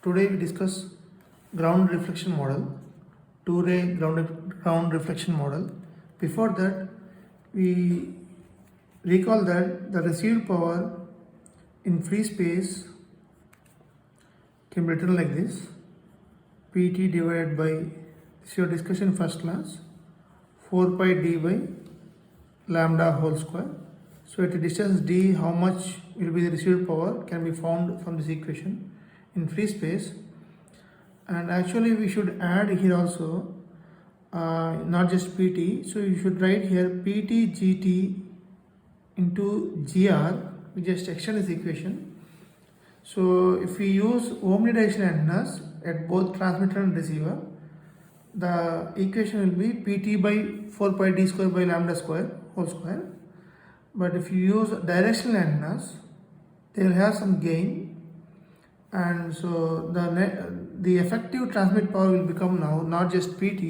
Today we discuss ground reflection model, two-ray ground reflection model. Before that, we recall that the received power in free space can be written like this: Pt divided by, this is your discussion in first class, 4 pi d by lambda whole square. So at the distance d, how much will be the received power can be found from this equation in free space. And actually we should add here also not just pt, so you should write here pt gt into gr. We just extend this equation. So if we use omnidirectional antennas at both transmitter and receiver, the equation will be pt by 4 pi d square by lambda square whole square. But if you use directional antennas, they will have some gain, and so the effective transmit power will become now not just pt,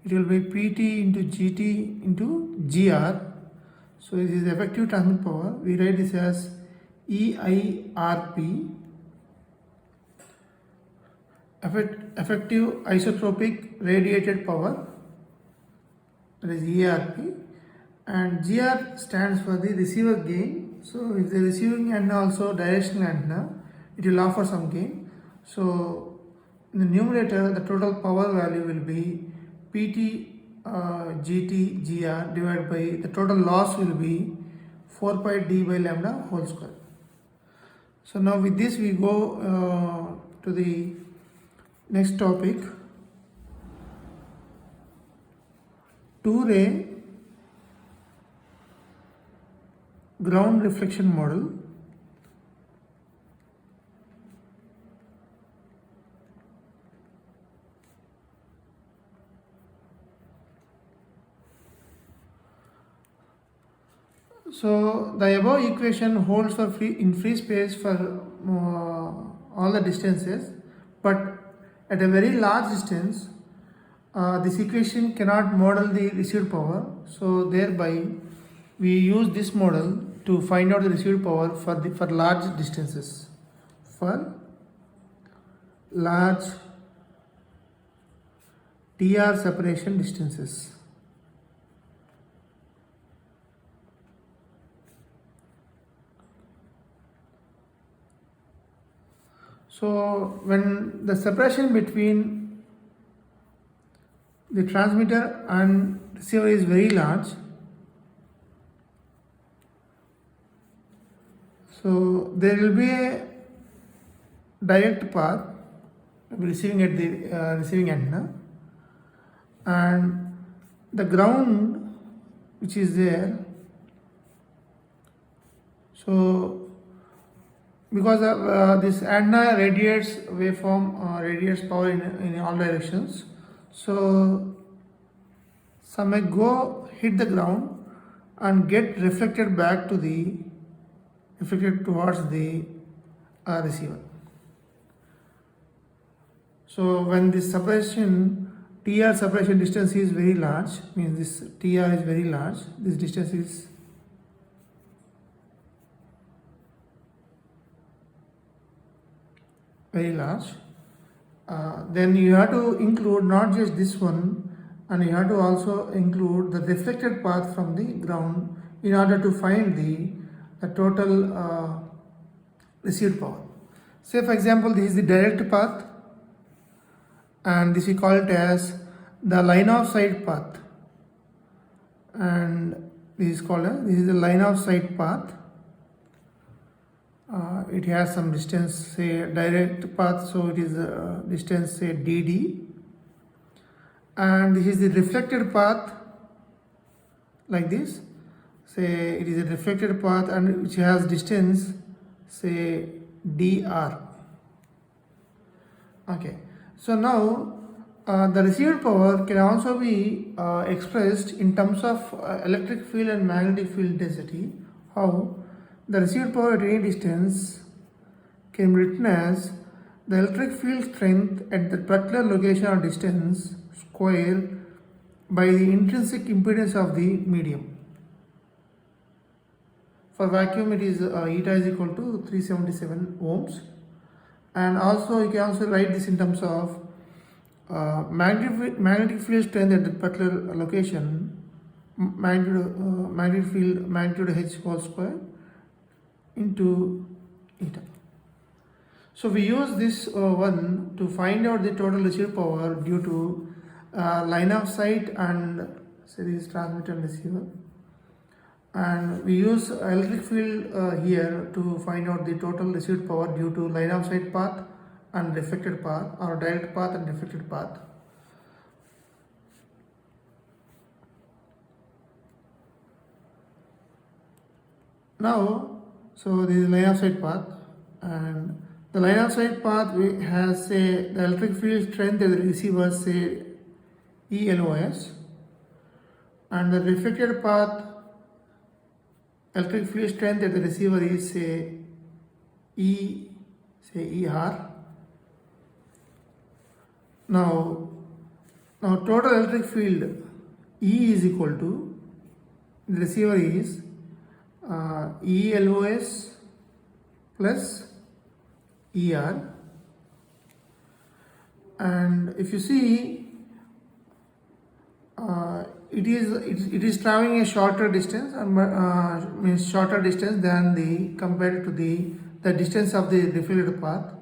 it will be pt into gt into gr. So this is effective transmit power. We write this as EIRP, effective isotropic radiated power, that is EIRP, and GR stands for the receiver gain. So if the receiving antenna also directional antenna, it will offer some gain. So in the numerator, the total power value will be PT GT GR divided by the total loss will be 4 pi d by lambda whole square. So now with this we go to the next topic, two-ray ground reflection model. So the above equation holds for free space for all the distances, but at a very large distance, this equation cannot model the received power. So thereby, we use this model to find out the received power for large distances. For large TR separation distances. So when the separation between the transmitter and receiver is very large, so there will be a direct path receiving at the receiving antenna, and the ground which is there. So because of this antenna radiates waveform, radiates power in all directions, so some may go hit the ground and get reflected towards the receiver. So when this separation TR separation distance is very large, means this TR is very large, this distance is very large, then you have to include not just this one, and you have to also include the reflected path from the ground in order to find the total received power. Say for example, this is the direct path, and this we call it as the line of sight path, and this is the line of sight path. It has some distance, say direct path, so it is distance say dd, and this is the reflected path like this, say it is a reflected path and which has distance say dr. Okay, so now the received power can also be expressed in terms of electric field and magnetic field density. How? The received power at any distance can be written as the electric field strength at the particular location or distance square by the intrinsic impedance of the medium. For vacuum, it is eta is equal to 377 ohms, And also you can also write this in terms of magnetic field strength at that particular location, magnitude h whole square into eta. So we use this one to find out the total received power due to line of sight and series transmitter and receiver. And we use electric field here to find out the total received power due to line of sight path and reflected path, or direct path and reflected path. Now, so this is line of sight path, and the line of sight path has say the electric field strength of the receiver say ELOS, and the reflected path electric field strength at the receiver is say ER. Now total electric field E is equal to, the receiver is ELOS plus ER, and if you see it is traveling a shorter distance, means shorter distance than the compared to the distance of the reflected path.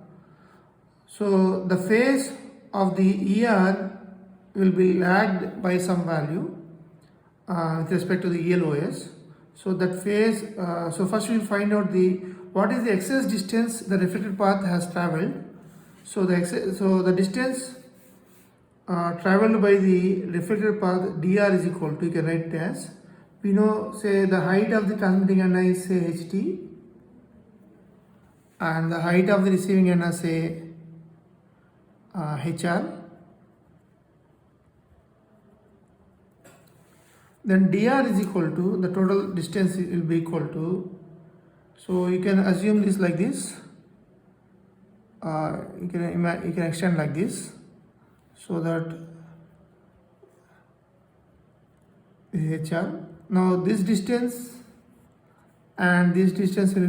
So the phase of the ER will be lagged by some value with respect to the ELOS. So that phase, so first we will find out what is the excess distance the reflected path has traveled. So the distance traveled by the reflected path dr is equal to, you can write it as, we know say the height of the transmitting antenna is say ht, and the height of the receiving antenna say hr. Then dr is equal to, the total distance will be equal to, so you can assume this like this, you can extend like this, so that this is hr. Now this distance and this distance will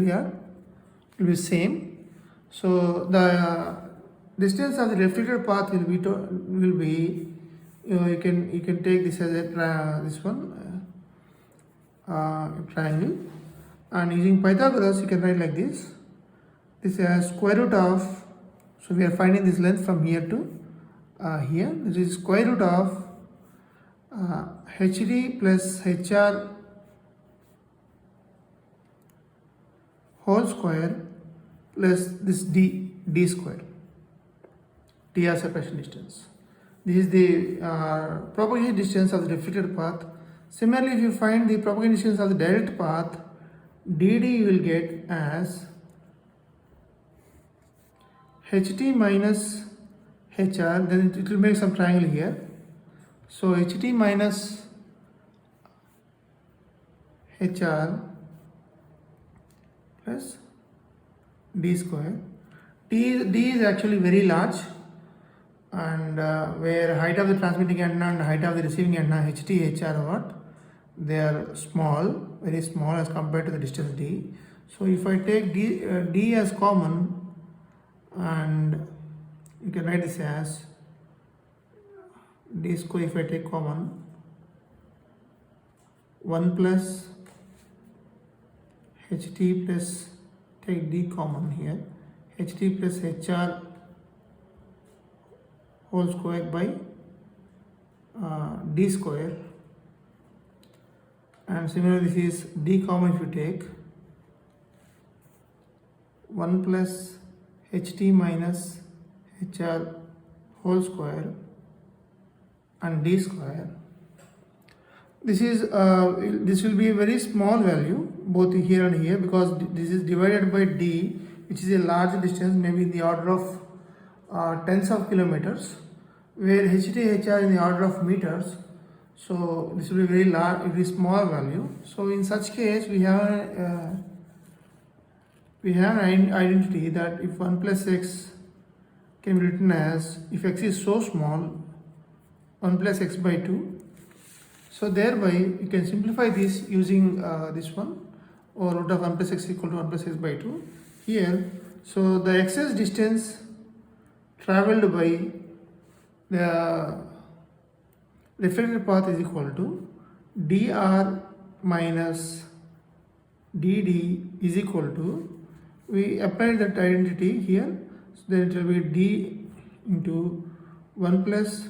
be same, so the distance of the reflected path will be you can take this as a this one triangle, and using Pythagoras you can write like this. This is square root of, so we are finding this length from here to here. This is square root of hd plus hr whole square plus this d square, dr separation distance. This is the propagation distance of the reflected path. Similarly, if you find the propagation distance of the direct path, dd you will get as ht minus hr, then it will make some triangle here. So ht minus hr plus d square. D is actually very large, and where height of the transmitting antenna and height of the receiving antenna ht, hr are what? They are small, very small as compared to the distance d. So if I take d as common, and you can write this as d square, if I take common, 1 plus ht plus, take d common here, ht plus hr whole square by d square, and similarly this is d common, if you take 1 plus ht minus hr whole square and d square. This will be a very small value both here and here, because this is divided by d, which is a large distance, maybe in the order of tens of kilometers, where ht, hr in the order of meters. So this will be very large, very small value. So in such case, we have an identity that if 1 plus x can be written as, if x is so small, 1 plus x by 2. So thereby you can simplify this using this one, or root of 1 plus x equal to 1 plus x by 2. Here So the excess distance traveled by the reflected path is equal to dr minus dd is equal to, we apply that identity here, so then it will be d into 1 plus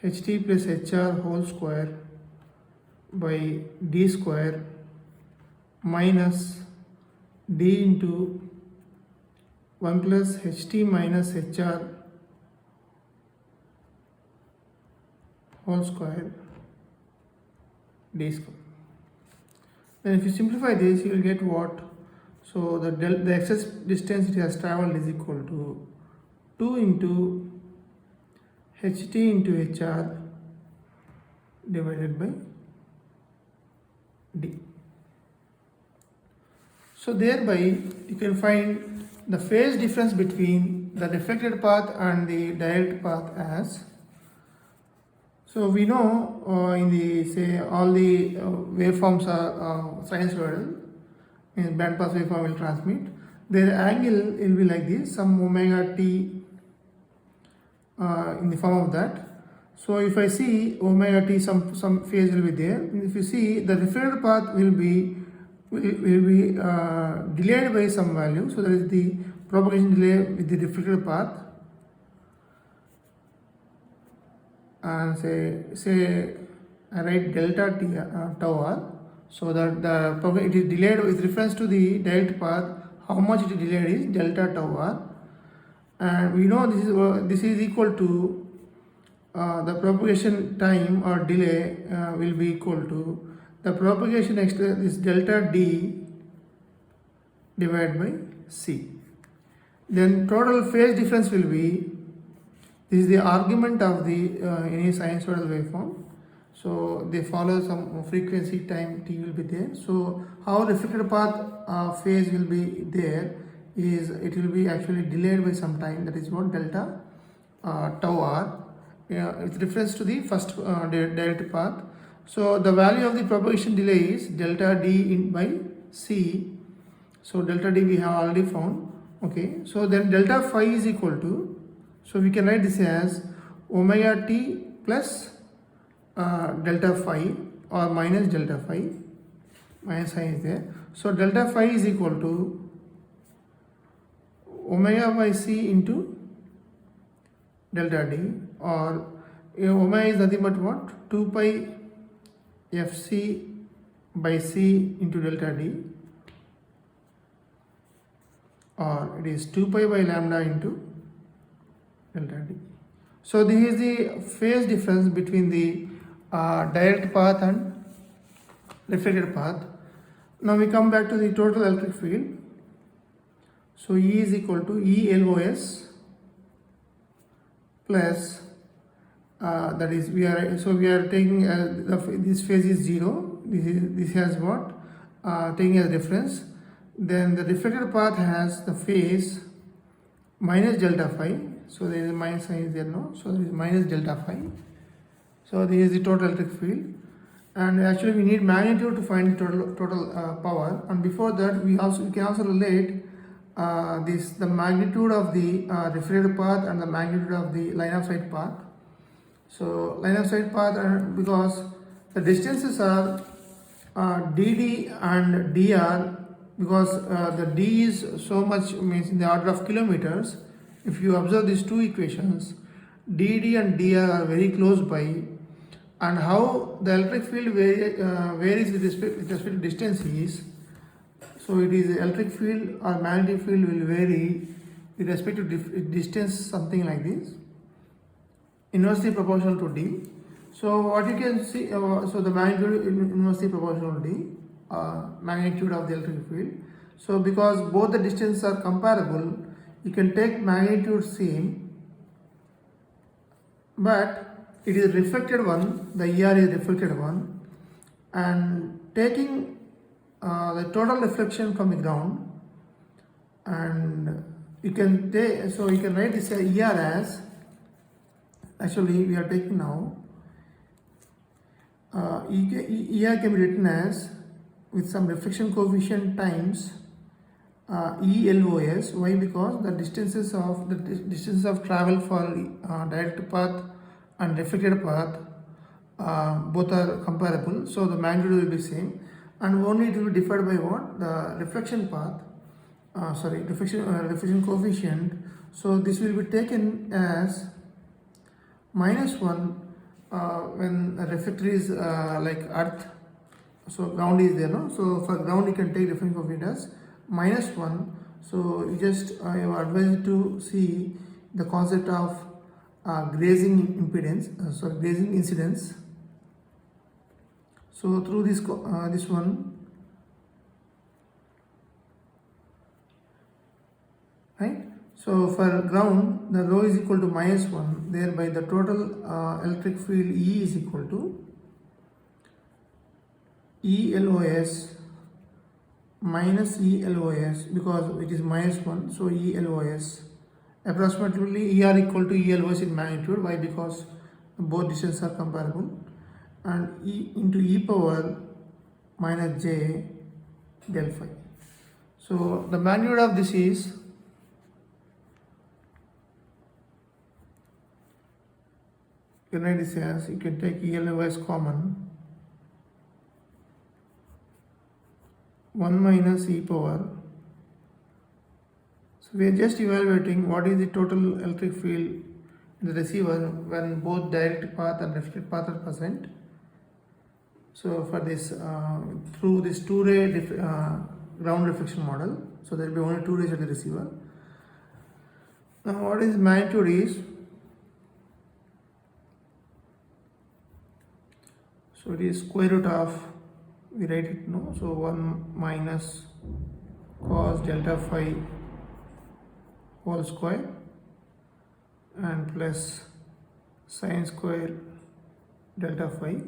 ht plus hr whole square by d square minus d into 1 plus ht minus hr whole square d square. Then if you simplify this, you will get what? So the excess distance it has traveled is equal to 2 into ht into hr divided by d. So thereby you can find the phase difference between the reflected path and the direct path as. So we know in the say all the waveforms are sinusoidal. In band pass waveform will transmit. Their angle will be like this, some omega t in the form of that. So if I see omega t, some phase will be there. If you see the reflected path will be delayed by some value. So that is the propagation delay with the reflected path. And say I write delta t tau r, so that it is delayed with reference to the direct path. How much it is delayed is delta tau r, and we know this is equal to the propagation time or delay will be equal to the propagation extra this delta d divided by c. Then total phase difference will be, this is the argument of the any sinusoidal waveform. So they follow some frequency time t will be there. So how reflected path phase will be there is it will be actually delayed by some time, that is what delta tau r with reference to the first direct path. So the value of the propagation delay is delta d in by c. So delta d we have already found. Okay, so then delta phi is equal to, so we can write this as omega t plus delta phi or minus delta phi, minus sign is there. So delta phi is equal to omega by c into delta d, or omega is nothing but what? 2 pi fc by c into delta d, or it is 2 pi by lambda into delta d. So this is the phase difference between the direct path and reflected path. Now we come back to the total electric field. So E is equal to E LOS plus that is we are taking this phase is 0. This has what taking as reference. Then the reflected path has the phase minus delta phi. So there is a minus sign is there, no? So there is minus delta phi. So this is the total electric field, and actually we need magnitude to find the total power. And before that, we can also relate the magnitude of the reflected path and the magnitude of the line of sight path. So line of sight path, because the distances are dd and dr, because the d is so much, means in the order of kilometers. If you observe these two equations, dd and dr are very close by, and how the electric field varies with respect to distance is, so it is electric field or magnetic field will vary with respect to distance, something like this, inversely proportional to d. So what you can see, so the magnitude inversely proportional to d, magnitude of the electric field. So because both the distances are comparable, you can take magnitude same, but it is reflected one, the ER is reflected one, and taking the total reflection from the ground, and you can take, so you can write this ER as, actually we are taking now ER can be written as with some reflection coefficient times ELOS. Why? Because the distance of travel for direct path and reflected path both are comparable, so the magnitude will be same, and only it will be differed by what? The reflection path, reflection coefficient. So this will be taken as -1 when a reflector is like earth, so ground is there, no? So for ground you can take reflection coefficient as -1. So you just I am advised to see the concept of grazing impedance, grazing incidence. So through this one, right? So for ground, the rho is equal to -1. Thereby, the total electric field E is equal to ELOS minus ELOS, because it is -1. So ELOS approximately ER equal to ELOS in magnitude. Why? Because both distances are comparable, and E into E power minus J del phi. So the magnitude of this is you can write this as, you can take ELOS common, 1 minus E power. So we are just evaluating what is the total electric field in the receiver when both direct path and reflected path are present. So for this, through this two-ray ground reflection model, so there will be only 2 rays at the receiver. Now what is magnitude is, so it is square root of, we write it, no, so 1 minus cos delta phi whole square and plus sine square delta phi.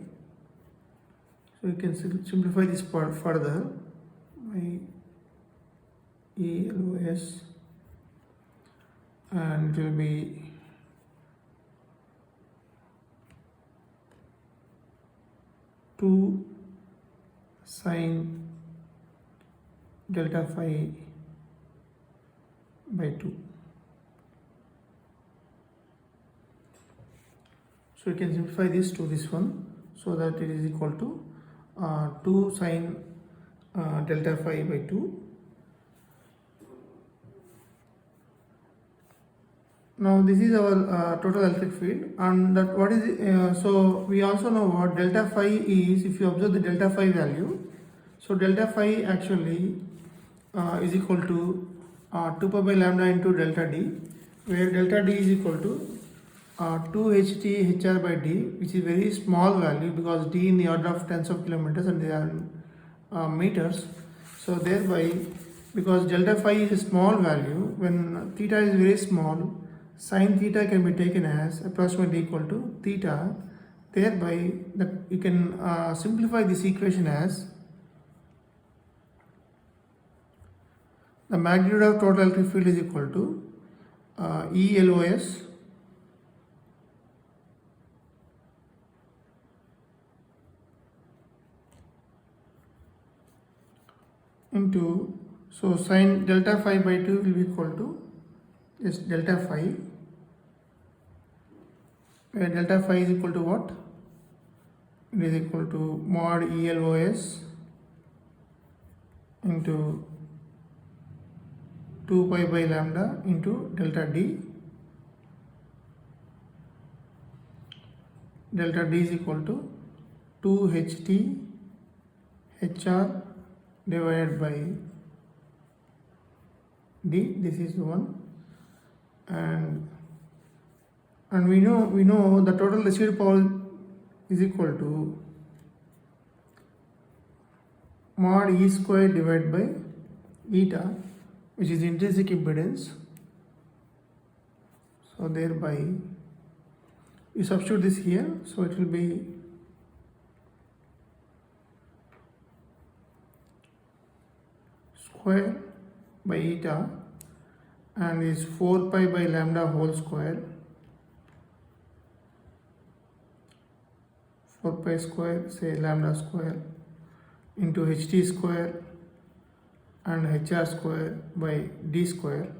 So you can simplify this part further by ELOS, and it will be two sine delta phi by 2. So you can simplify this to this one, so that it is equal to 2 sine delta phi by 2. Now this is our total electric field, and that what is so we also know what delta phi is. If you observe the delta phi value, so delta phi actually is equal to 2 pi by lambda into delta d, where delta d is equal to 2 hr by d, which is very small value because d in the order of tens of kilometers and they are meters. So thereby, because delta phi is a small value, when theta is very small, sin theta can be taken as approximately equal to theta. Thereby, you can simplify this equation as the magnitude of total electric field is equal to ELOS into, so sine delta phi by 2 will be equal to just delta phi, where delta phi is equal to what? It is equal to mod ELOS into 2 pi by lambda into delta d. Delta d is equal to 2 hr divided by d. This is the one, and we know the total received power is equal to mod E square divided by eta, which is intrinsic impedance. So thereby you substitute this here, so it will be square by eta, and is 4 pi by lambda whole square, 4 pi square, say lambda square, into ht square and HR square by D square.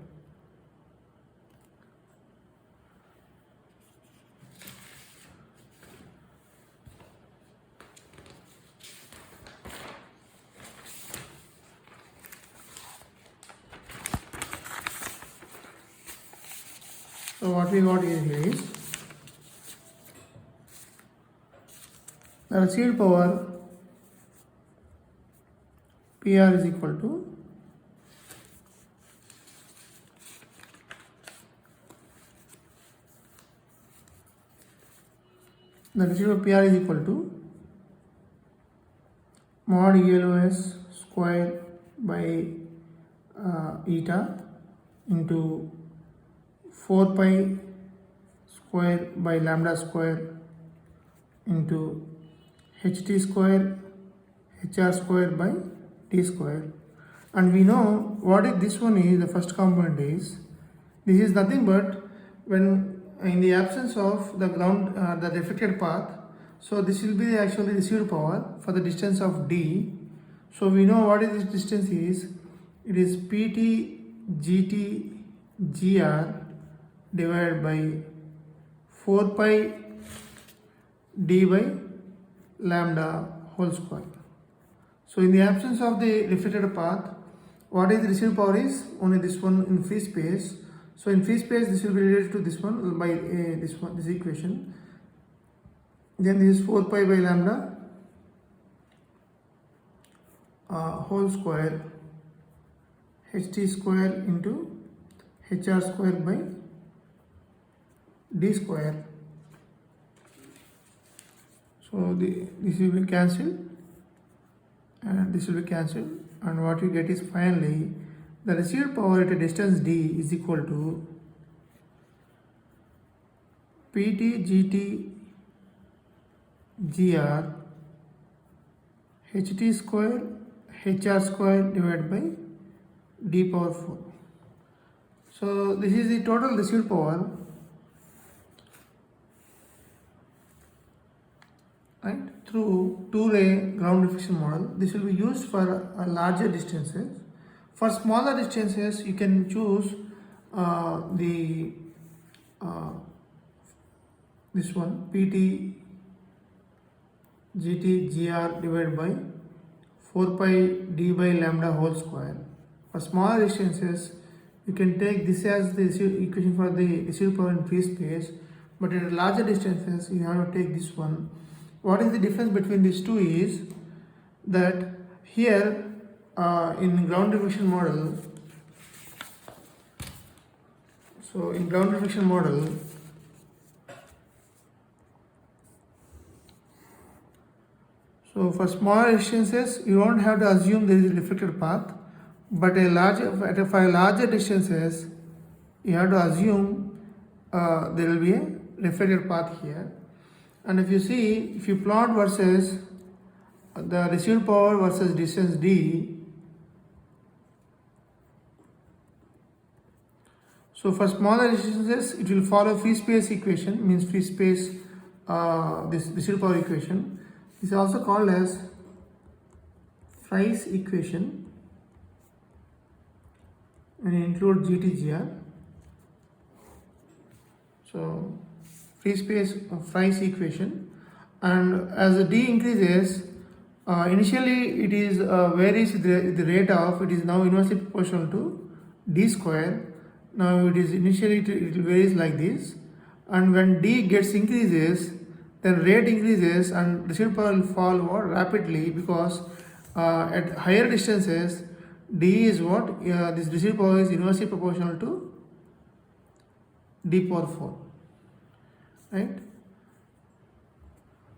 So what we got here is the received power PR is equal to mod ELOS square by eta into 4 pi square by lambda square into HT square HR square by T square. And we know what is this one is, the first component is, this is nothing but when in the absence of the ground, the reflected path, so this will be the actually received power for the distance of D. So we know what is this distance is, it is PT GT GR divided by 4 pi D by lambda whole square. So in the absence of the reflected path, what is the received power is only this one in free space. So in free space this will be related to this one by this equation. Then this is 4 pi by lambda whole square HT square into HR square by D square. So this will be cancelled and this will be cancelled, and what you get is finally the received power at a distance D is equal to PT GT GR HT square HR square divided by D power 4. So this is the total received power, right, through two-ray ground reflection model. This will be used for larger distances. For smaller distances, you can choose this one PT GT GR divided by 4 pi D by lambda whole square. For smaller distances, you can take this as the equation for the received power in free space, but at larger distances, you have to take this one. What is the difference between these two is that here in ground reflection model, so in ground reflection model, so for smaller distances you don't have to assume there is a reflected path, but for larger distances you have to assume there will be a reflected path here. And if you see, if you plot versus the received power versus distance D, so for smaller distances it will follow free space equation, means free space this received power equation. This is also called as Fry's equation, and it includes GTGR. So free space Fry's equation, and as the D increases, initially it is varies the rate of, it is now inversely proportional to D square. Now it is initially it varies like this, and when D gets increases, then rate increases and received power will fall more rapidly, because at higher distances D is what this received power is inversely proportional to D power 4, right?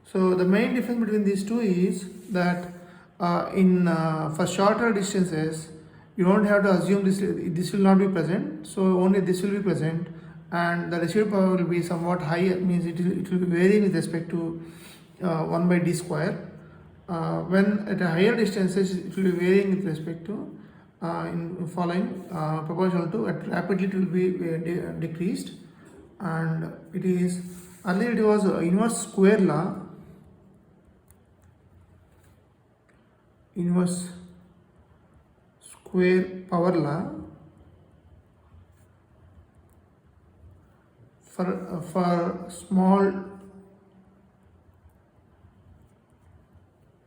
So the main difference between these two is that for shorter distances you don't have to assume this will not be present, so only this will be present, and the received power will be somewhat higher, means it will be varying with respect to 1 by D square. When at a higher distances it will be varying with respect to in following proportional to, at rapidly it will be decreased, and it is earlier it was inverse square law, square power law for small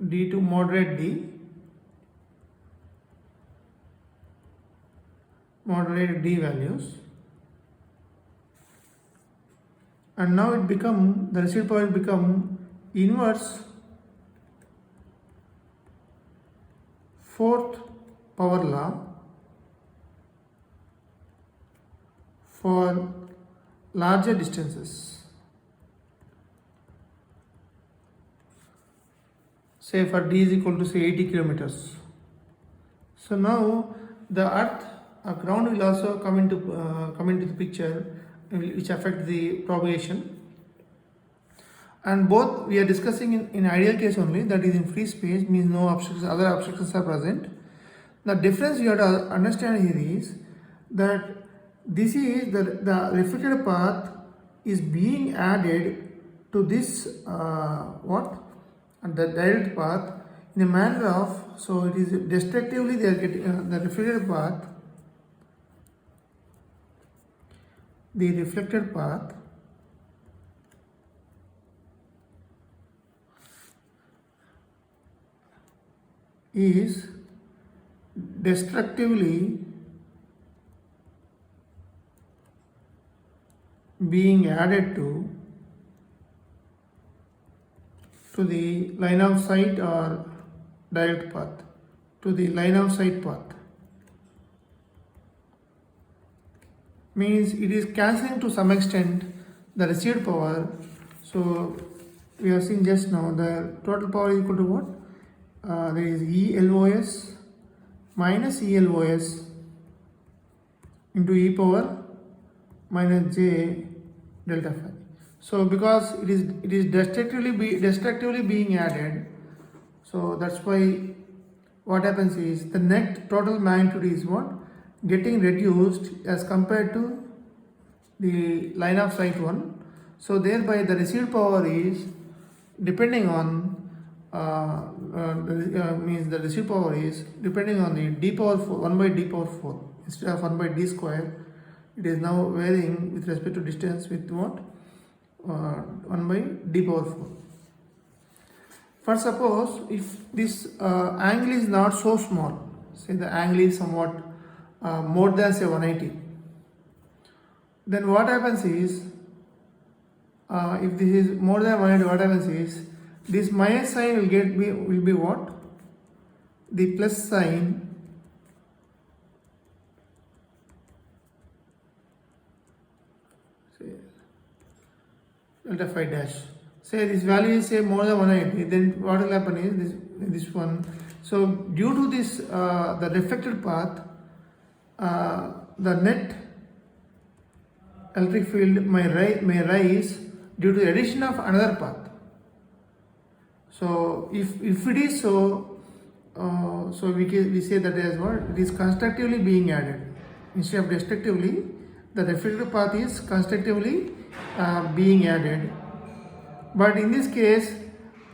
d to moderate d values, and now the residual power become inverse fourth power law for larger distances. Say for d is equal to say 80 kilometers. So now the earth, ground will also come into the picture, which affect the propagation. And both we are discussing in ideal case only, that is in free space, means no obstructions, other obstructions are present. The difference you have to understand here is that this is the reflected path is being added to this the direct path in a manner of, so it is destructively they are getting the reflected path is destructively being added to the line of sight or direct path, to the line of sight path. Means it is cancelling to some extent the received power. So we have seen just now the total power is equal to what? There is ELOS minus ELOS into e power minus j delta phi. So because it is destructively being added, so that's why what happens is the net total magnitude is what? Getting reduced as compared to the line of sight one. So thereby the received power is depending on means the received power is depending on the d power 4, 1 by d power 4 instead of 1 by d square. It is now varying with respect to distance with what? 1 by d power 4. For suppose if this angle is not so small, say the angle is somewhat more than say 180, then what happens is if this is more than 180, what happens is this minus sign will be what? The plus sign delta phi dash. Say this value is say more than 180, then what will happen is this one. So due to this the reflected path, the net electric field may rise due to the addition of another path. So if it is so, so we say that as what? It is constructively being added instead of destructively. The reflected path is constructively being added. But in this case,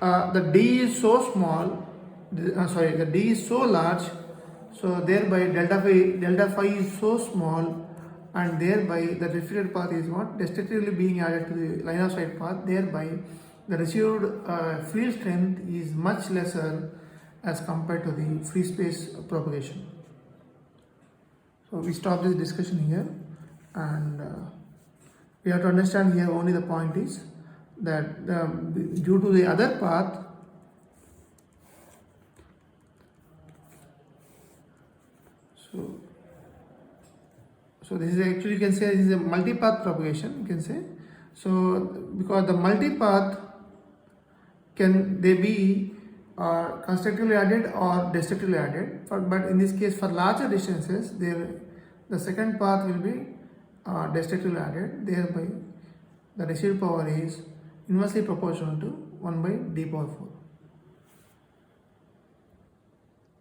the d is so small, the d is so large, so thereby delta phi is so small, and thereby the reflected path is what? Destructively being added to the line of sight path. Thereby the received field strength is much lesser as compared to the free space propagation. So we stop this discussion here, and we have to understand here only the point is that due to the other path, so this is actually, you can say this is a multi-path propagation, you can say. So because the multi-path can they be constructively added or destructively added, but in this case for larger distances the second path will be destructively added. Thereby the received power is inversely proportional to 1 by d power 4.